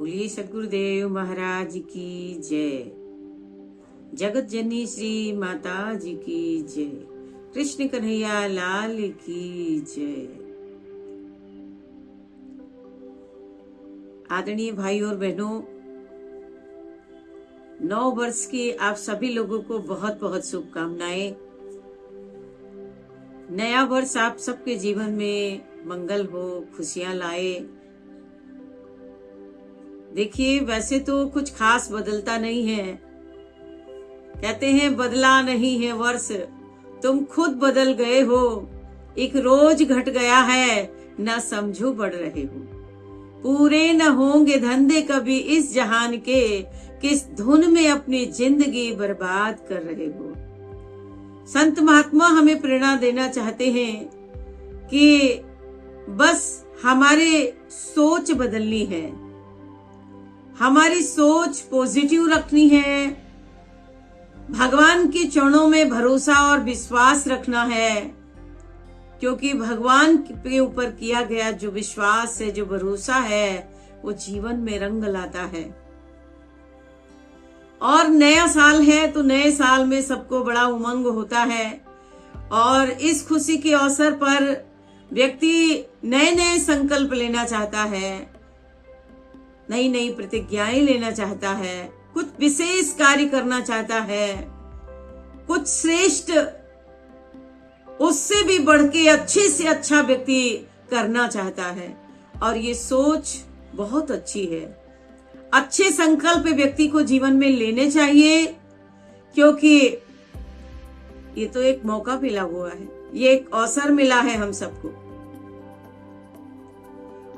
बोलिए सद्गुरुदेव महाराज की जय। जगत जननी श्री माता जी की जय। कृष्ण कन्हैया लाल की जय। आदरणीय भाई और बहनों, 9 वर्ष के आप सभी लोगों को बहुत बहुत शुभकामनाएं। नया वर्ष आप सबके जीवन में मंगल हो, खुशियां लाए। देखिए, वैसे तो कुछ खास बदलता नहीं है। कहते हैं बदला नहीं है वर्ष, तुम खुद बदल गए हो। एक रोज घट गया है, न समझो बढ़ रहे हो। पूरे न होंगे धंधे कभी इस जहान के, किस धुन में अपनी जिंदगी बर्बाद कर रहे हो। संत महात्मा हमें प्रेरणा देना चाहते हैं कि बस हमारे सोच बदलनी है, हमारी सोच पॉजिटिव रखनी है, भगवान के चरणों में भरोसा और विश्वास रखना है, क्योंकि भगवान के ऊपर किया गया जो विश्वास है, जो भरोसा है, वो जीवन में रंग लाता है। और नया साल है तो नए साल में सबको बड़ा उमंग होता है और इस खुशी के अवसर पर व्यक्ति नए नए संकल्प लेना चाहता है, नई नई प्रतिज्ञाएं लेना चाहता है, कुछ विशेष कार्य करना चाहता है, कुछ श्रेष्ठ, उससे भी बढ़ के अच्छे से अच्छा व्यक्ति करना चाहता है। और ये सोच बहुत अच्छी है। अच्छे संकल्प व्यक्ति को जीवन में लेने चाहिए, क्योंकि ये तो एक मौका मिला हुआ है, ये एक अवसर मिला है हम सबको,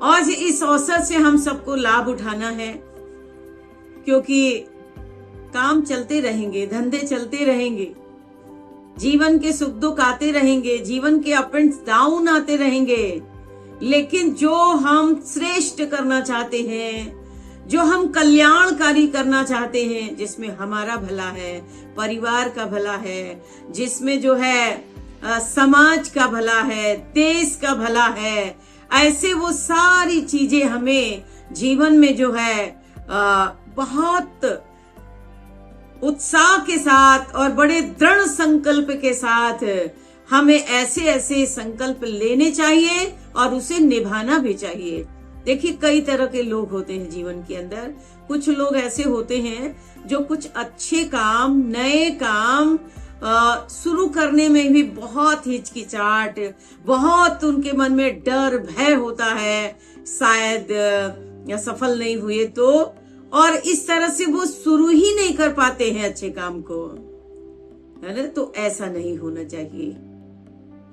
और इस अवसर से हम सबको लाभ उठाना है। क्योंकि काम चलते रहेंगे, धंधे चलते रहेंगे, जीवन के सुख दुख आते रहेंगे, जीवन के अप एंड डाउन आते रहेंगे, लेकिन जो हम श्रेष्ठ करना चाहते हैं, जो हम कल्याणकारी करना चाहते हैं, जिसमें हमारा भला है, परिवार का भला है, जिसमें जो है समाज का भला है, देश का भला है, ऐसे वो सारी चीजें हमें जीवन में जो है बहुत उत्साह के साथ और बड़े दृढ़ संकल्प के साथ हमें ऐसे ऐसे संकल्प लेने चाहिए और उसे निभाना भी चाहिए। देखिए, कई तरह के लोग होते हैं जीवन के अंदर। कुछ लोग ऐसे होते हैं जो कुछ अच्छे काम, नए काम शुरू करने में भी बहुत हिचकिचाहट, बहुत उनके मन में डर, भय होता है, शायद या सफल नहीं हुए तो, और इस तरह से वो शुरू ही नहीं कर पाते हैं अच्छे काम को, है ना। तो ऐसा नहीं होना चाहिए,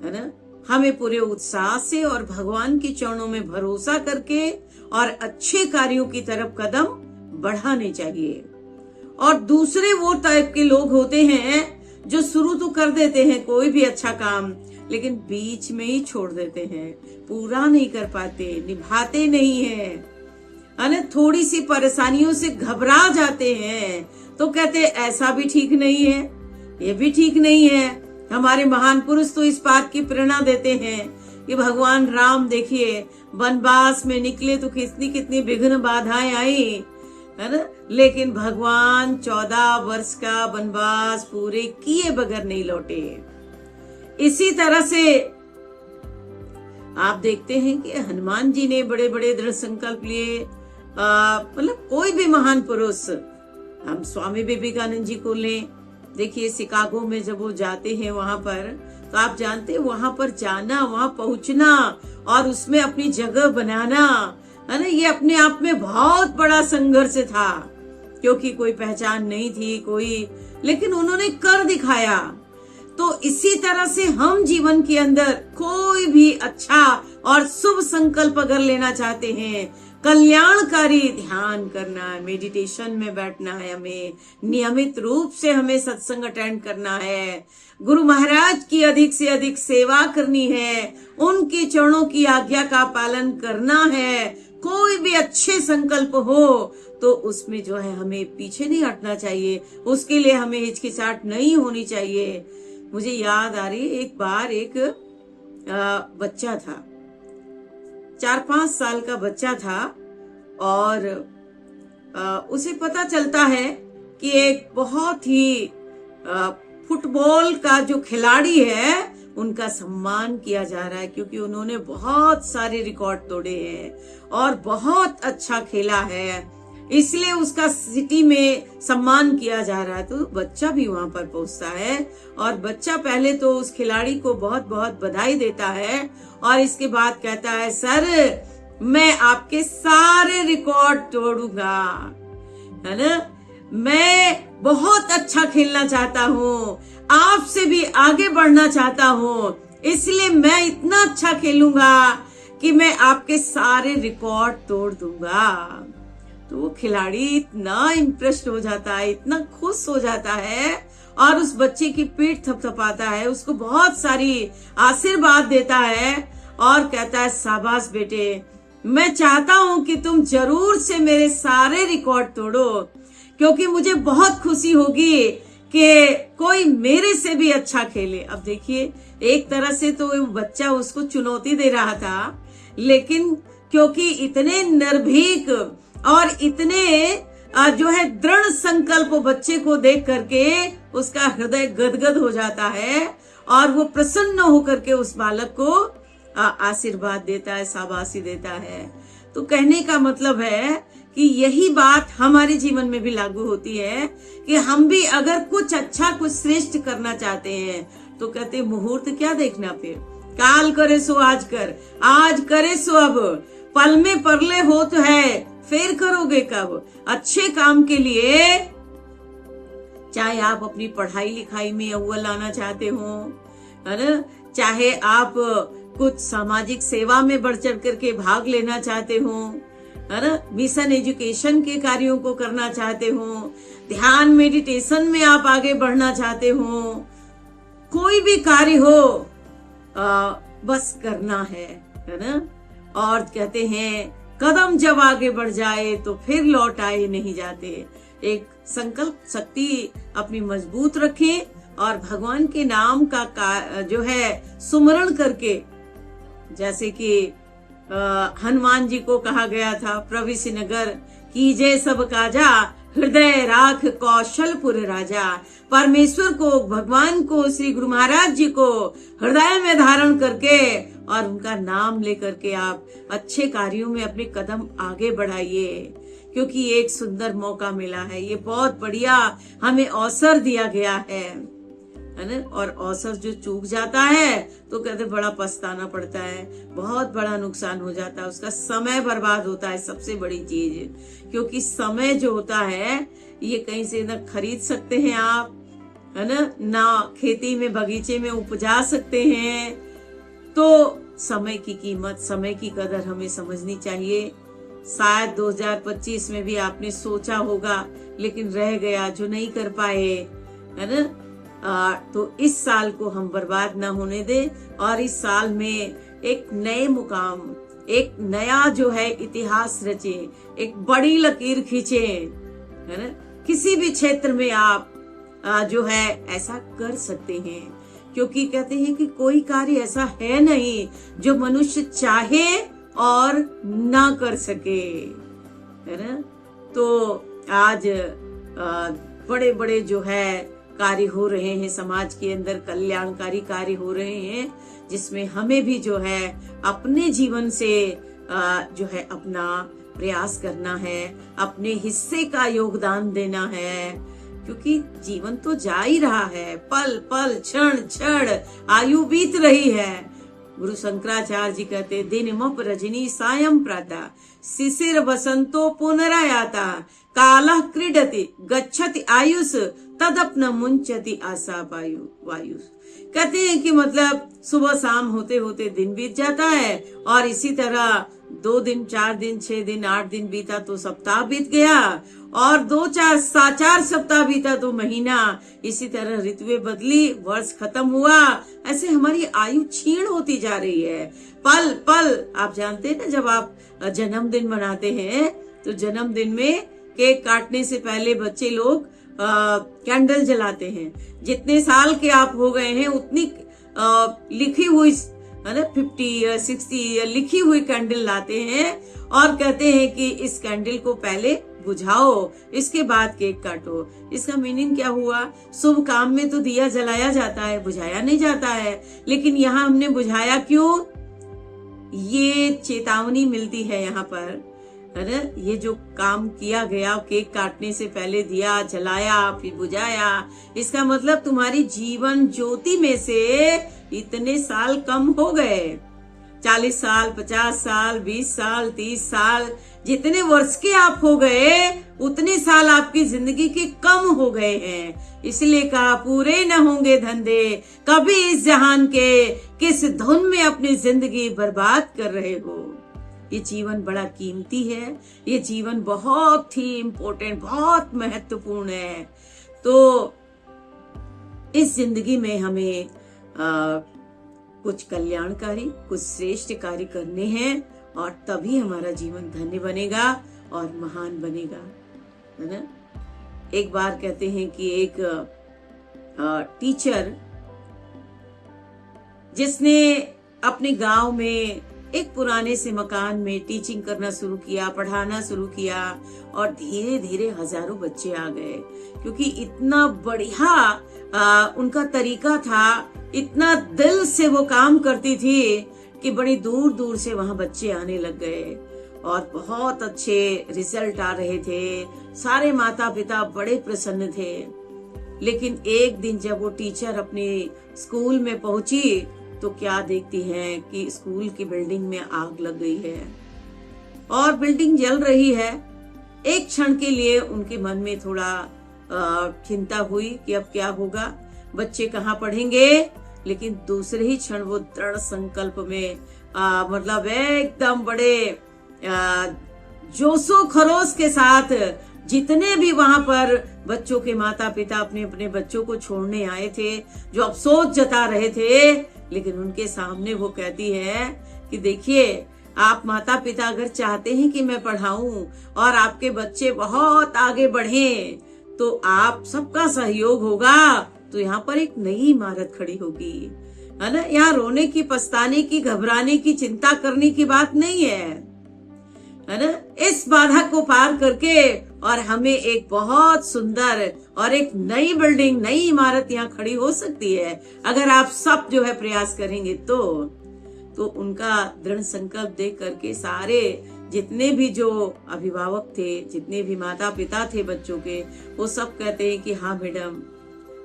है ना। हमें पूरे उत्साह से और भगवान के चरणों में भरोसा करके और अच्छे कार्यों की तरफ कदम बढ़ाने चाहिए। और दूसरे वो टाइप के लोग होते हैं जो शुरू तो कर देते हैं कोई भी अच्छा काम, लेकिन बीच में ही छोड़ देते हैं, पूरा नहीं कर पाते, निभाते नहीं है, ना। थोड़ी सी परेशानियों से घबरा जाते हैं तो कहते ऐसा भी ठीक नहीं है, ये भी ठीक नहीं है। हमारे महान पुरुष तो इस बात की प्रेरणा देते हैं कि भगवान राम देखिए वनवास में निकले तो कितनी कितनी विघ्न बाधाएं आई, है ना, लेकिन भगवान 14 वर्ष का वनवास पूरे किए बगैर नहीं लौटे। इसी तरह से आप देखते हैं कि हनुमान जी ने बड़े बड़े दृढ़ संकल्प लिए। मतलब कोई भी महान पुरुष, हम स्वामी विवेकानंद जी को लें, देखिए शिकागो में जब वो जाते हैं वहां पर, तो आप जानते हैं वहां पर जाना, वहां पहुंचना और उसमें अपनी जगह बनाना, है ना, ये अपने आप में बहुत बड़ा संघर्ष था, क्योंकि कोई पहचान नहीं थी कोई, लेकिन उन्होंने कर दिखाया। तो इसी तरह से हम जीवन के अंदर कोई भी अच्छा और शुभ संकल्प अगर लेना चाहते हैं, कल्याणकारी ध्यान करना है, मेडिटेशन में बैठना है, हमें नियमित रूप से हमें सत्संग अटेंड करना है, गुरु महाराज की अधिक से अधिक सेवा करनी है, उनके चरणों की आज्ञा का पालन करना है। कोई भी अच्छे संकल्प हो तो उसमें जो है हमें पीछे नहीं हटना चाहिए, उसके लिए हमें हिचकिचाहट नहीं होनी चाहिए। मुझे याद आ रही, एक बार एक बच्चा था, 4-5 साल का बच्चा था, और उसे पता चलता है कि एक बहुत ही फुटबॉल का जो खिलाड़ी है उनका सम्मान किया जा रहा है, क्योंकि उन्होंने बहुत सारे रिकॉर्ड तोड़े हैं और बहुत अच्छा खेला है, इसलिए उसका सिटी में सम्मान किया जा रहा है। तो बच्चा भी वहां पर पहुंचता है और बच्चा पहले तो उस खिलाड़ी को बहुत बहुत बधाई देता है और इसके बाद कहता है, सर मैं आपके सारे रिकॉर्ड तोड़ूंगा, है ना, मैं बहुत अच्छा खेलना चाहता हूँ, आपसे भी आगे बढ़ना चाहता हूँ, इसलिए मैं इतना अच्छा खेलूंगा कि मैं आपके सारे रिकॉर्ड तोड़ दूंगा। तो वो खिलाड़ी इतना इम्प्रेस्ड हो जाता है, इतना खुश हो जाता है और उस बच्चे की पीठ थपथपाता है, उसको बहुत सारी आशीर्वाद देता है और कहता है, शाबाश बेटे, मैं चाहता हूं कि तुम जरूर से मेरे सारे रिकॉर्ड तोड़ो, क्योंकि मुझे बहुत खुशी होगी कि कोई मेरे से भी अच्छा खेले। अब देखिए, एक तरह से तो वो बच्चा उसको चुनौती दे रहा था, लेकिन क्योंकि इतने निर्भीक और इतने जो है दृढ़ संकल्प बच्चे को देख करके उसका हृदय गदगद हो जाता है और वो प्रसन्न होकर के उस बालक को आशीर्वाद देता है, शाबाशी देता है। तो कहने का मतलब है कि यही बात हमारे जीवन में भी लागू होती है कि हम भी अगर कुछ अच्छा, कुछ श्रेष्ठ करना चाहते हैं तो कहते मुहूर्त क्या देखना, फिर काल करे सो आज कर, आज करे सो अब, पल में परले हो तो है, फिर करोगे कब। अच्छे काम के लिए, चाहे आप अपनी पढ़ाई लिखाई में अव्वल लाना चाहते हो, है ना, चाहे आप कुछ सामाजिक सेवा में बढ़ चढ़ करके भाग लेना चाहते हो, है ना, मिशन एजुकेशन के कार्यों को करना चाहते हो, ध्यान मेडिटेशन में आप आगे बढ़ना चाहते हो, कोई भी कार्य हो बस करना है ना। और कहते हैं, कदम जब आगे बढ़ जाए तो फिर लौट आए नहीं जाते। एक संकल्प शक्ति अपनी मजबूत रखें और भगवान के नाम का जो है सुमरण करके, जैसे कि हनुमान जी को कहा गया था, प्रविशि नगर कीजे सब काजा, हृदय राख कौशलपुर राजा। परमेश्वर को, भगवान को, श्री गुरु महाराज जी को हृदय में धारण करके और उनका नाम लेकर के आप अच्छे कार्यों में अपने कदम आगे बढ़ाइए, क्योंकि एक सुंदर मौका मिला है, ये बहुत बढ़िया हमें अवसर दिया गया है ना। और अवसर जो चूक जाता है तो कहते बड़ा पछताना पड़ता है, बहुत बड़ा नुकसान हो जाता है, उसका समय बर्बाद होता है, सबसे बड़ी चीज। क्योंकि समय जो होता है ये कहीं से न खरीद सकते हैं आप, है ना खेती में, बगीचे में उपजा सकते हैं। तो समय की कीमत, समय की कदर हमें समझनी चाहिए। शायद 2025 में भी आपने सोचा होगा लेकिन रह गया, जो नहीं कर पाए, है ना। तो इस साल को हम बर्बाद ना होने दें और इस साल में एक नए मुकाम, एक नया जो है इतिहास रचे, एक बड़ी लकीर खींचे, है ना। किसी भी क्षेत्र में आप जो है ऐसा कर सकते हैं, क्योंकि कहते हैं कि कोई कार्य ऐसा है नहीं जो मनुष्य चाहे और ना कर सके, है ना। तो आज बड़े बड़े जो है कार्य हो रहे हैं, समाज के अंदर कल्याणकारी कार्य हो रहे हैं, जिसमें हमें भी जो है अपने जीवन से जो है अपना प्रयास करना है, अपने हिस्से का योगदान देना है, क्योंकि जीवन तो जा ही रहा है, पल पल क्षण क्षण आयु बीत रही है। गुरु शंकराचार्य जी कहते, दिन मप रजनी सायं प्रातः, शिशिर बसंतो पुनरायाता, कालः क्रीडति गच्छति आयुष, तदप्न मुंचति आशा वायु। कहते हैं कि मतलब सुबह शाम होते होते दिन बीत जाता है और इसी तरह 2 दिन, 4 दिन, 6 दिन, 8 दिन बीता तो सप्ताह बीत गया और 2-4 सप्ताह बीता तो महीना, इसी तरह ऋतुएं बदली, वर्ष खत्म हुआ, ऐसे हमारी आयु क्षीण होती जा रही है। पल पल, आप जानते हैं ना, जब आप जन्मदिन मनाते हैं तो जन्मदिन में केक काटने से पहले बच्चे लोग कैंडल जलाते हैं। जितने साल के आप हो गए हैं उतनी लिखी हुई, है ना, 50 या 60 या लिखी हुई कैंडल लाते हैं और कहते हैं कि इस कैंडल को पहले बुझाओ, इसके बाद केक काटो। इसका मीनिंग क्या हुआ? शुभ काम में तो दिया जलाया जाता है, बुझाया नहीं जाता है। लेकिन यहाँ हमने बुझाया क्यों? ये चेतावनी मिलती है यहाँ पर, है ना? ये जो काम किया गया, केक काटने से पहले दिया जलाया फिर बुझाया, इसका मतलब तुम्हारी जीवन ज्योति में से इतने साल कम हो गए। 40 साल, 50 साल, 20 साल, 30 साल, जितने वर्ष के आप हो गए उतने साल आपकी जिंदगी के कम हो गए हैं। इसलिए कहा पूरे न होंगे धंधे कभी इस जहान के, किस धुन में अपनी जिंदगी बर्बाद कर रहे हो। ये जीवन बड़ा कीमती है, ये जीवन बहुत ही इम्पोर्टेंट, बहुत महत्वपूर्ण है। तो इस जिंदगी में हमें कुछ कल्याणकारी, कुछ श्रेष्ठ कार्य करने हैं और तभी हमारा जीवन धन्य बनेगा और महान बनेगा, है ना? एक बार कहते हैं कि एक टीचर जिसने अपने गांव में एक पुराने से मकान में टीचिंग करना शुरू किया, पढ़ाना शुरू किया और धीरे धीरे हजारों बच्चे आ गए, क्योंकि इतना बढ़िया उनका तरीका था, इतना दिल से वो काम करती थी कि बड़ी दूर दूर से वहां बच्चे आने लग गए और बहुत अच्छे रिजल्ट आ रहे थे। सारे माता पिता बड़े प्रसन्न थे। लेकिन एक दिन जब वो टीचर अपने स्कूल में पहुंची तो क्या देखती हैं कि स्कूल की बिल्डिंग में आग लग गई है और बिल्डिंग जल रही है। एक क्षण के लिए उनके मन में थोड़ा चिंता हुई कि अब क्या होगा, बच्चे कहाँ पढ़ेंगे। लेकिन दूसरे ही क्षण वो दृढ़ संकल्प में मतलब एकदम बड़े जोशो खरोश के साथ जितने भी वहां पर बच्चों के माता पिता अपने अपने बच्चों को छोड़ने आए थे, जो अफसोस जता रहे थे, लेकिन उनके सामने वो कहती है कि देखिए, आप माता पिता अगर चाहते हैं कि मैं पढ़ाऊं और आपके बच्चे बहुत आगे बढ़ें तो आप सबका सहयोग होगा तो यहाँ पर एक नई इमारत खड़ी होगी, है ना? यहाँ रोने की, पछताने की, घबराने की, चिंता करने की बात नहीं है ना? इस बाधा को पार करके और हमें एक बहुत सुंदर और एक नई बिल्डिंग, नई इमारत यहाँ खड़ी हो सकती है अगर आप सब जो है प्रयास करेंगे तो उनका दृढ़ संकल्प देख करके सारे जितने भी जो अभिभावक थे, जितने भी माता पिता थे बच्चों के, वो सब कहते हैं कि हाँ मैडम,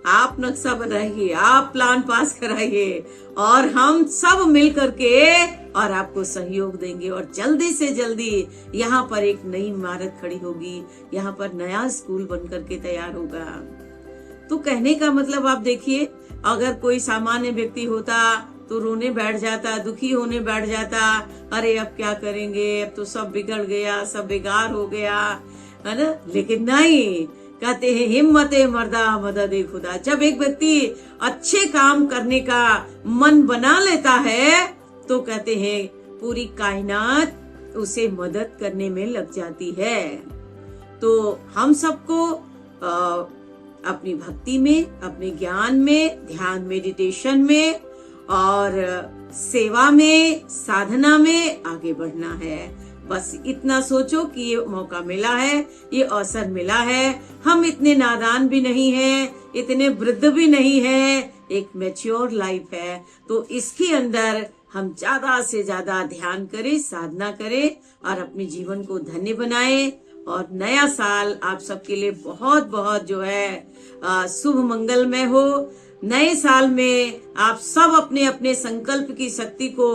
आप नक्शा बनाइए, आप प्लान पास कराइए और हम सब मिल करके और आपको सहयोग देंगे और जल्दी से जल्दी यहाँ पर एक नई इमारत खड़ी होगी, यहाँ पर नया स्कूल बन करके तैयार होगा। तो कहने का मतलब आप देखिए, अगर कोई सामान्य व्यक्ति होता तो रोने बैठ जाता, दुखी होने बैठ जाता, अरे अब क्या करेंगे, अब तो सब बिगड़ गया, सब बेकार हो गया, है ना? लेकिन नहीं, कहते हैं हिम्मते मर्दा मदद खुदा। जब एक व्यक्ति अच्छे काम करने का मन बना लेता है तो कहते हैं पूरी कायनात उसे मदद करने में लग जाती है। तो हम सबको अपनी भक्ति में, अपने ज्ञान में, ध्यान मेडिटेशन में और सेवा में, साधना में आगे बढ़ना है। बस इतना सोचो कि ये मौका मिला है, ये अवसर मिला है, हम इतने नादान भी नहीं हैं, इतने वृद्ध भी नहीं हैं, एक मैच्योर लाइफ है। तो इसके अंदर हम ज्यादा से ज्यादा ध्यान करें, साधना करें और अपने जीवन को धन्य बनाएं। और नया साल आप सबके लिए बहुत बहुत जो है शुभ मंगलमय हो। नए साल में आप सब अपने अपने संकल्प की शक्ति को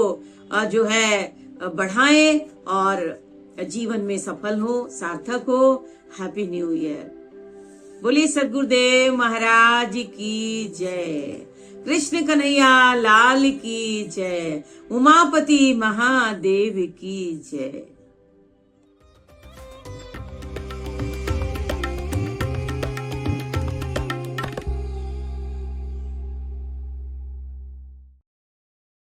जो है बढ़ाएं और जीवन में सफल हो, सार्थक हो। Happy new year. बोलिए सद्गुरुदेव महाराज की जय, कृष्ण कन्हैया लाल की जय, उमापति महादेव की जय।